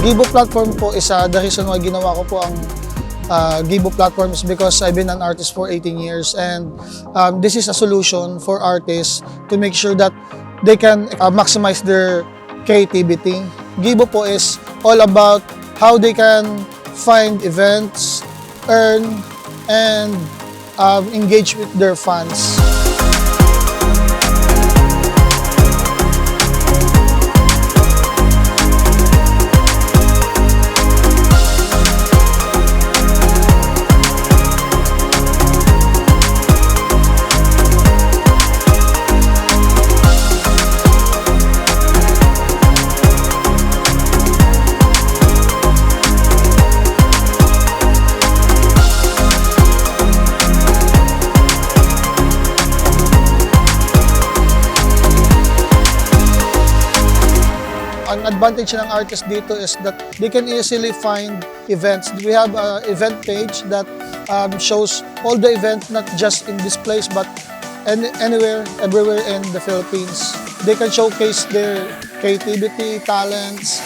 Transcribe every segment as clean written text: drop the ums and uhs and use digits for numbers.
Gibo platform po is the reason why ginawa ko po ang Gibo platform is because I've been an artist for 18 years, and this is a solution for artists to make sure that they can maximize their creativity. Gibo po is all about how they can find events, earn, and engage with their fans. Ang advantage ng artist dito is that they can easily find events. We have an event page that shows all the events, not just in this place, but anywhere, everywhere in the Philippines. They can showcase their creativity, talents.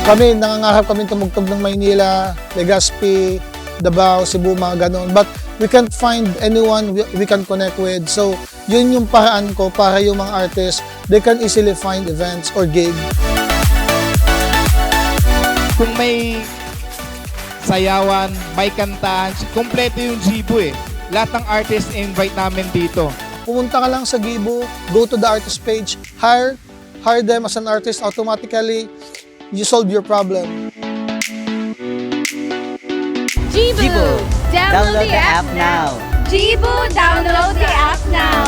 Kami, nangangarap kami tumugtog ng Maynila, Legazpi, Davao, Cebu, mga ganon. But we can't find anyone we can connect with. So, yun yung paraan ko para yung mga artists, they can easily find events or gig. Kung may sayawan, may kantahan, kompleto yung Gibo eh. Lahat ng artists invite namin dito. Pumunta ka lang sa Gibo, go to the artist page, hire them as an artist, automatically, you solve your problem. Gibo! Download the app now! Gibo, download the app now!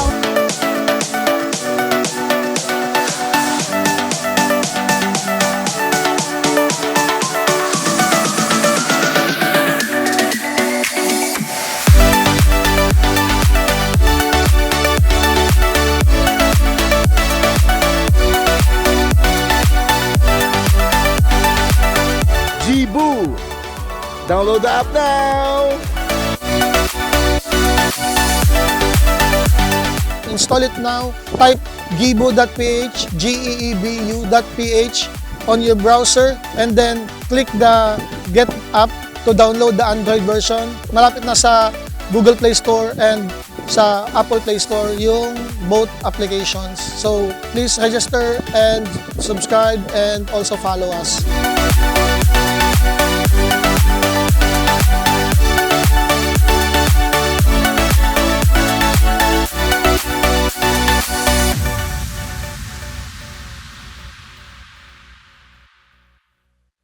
Gibo! Download the app now! Install it now. Type gibo.ph, geebu.ph on your browser, and then click the Get App to download the Android version. Malapit na sa Google Play Store and sa Apple Play Store yung both applications. So please register and subscribe and also follow us.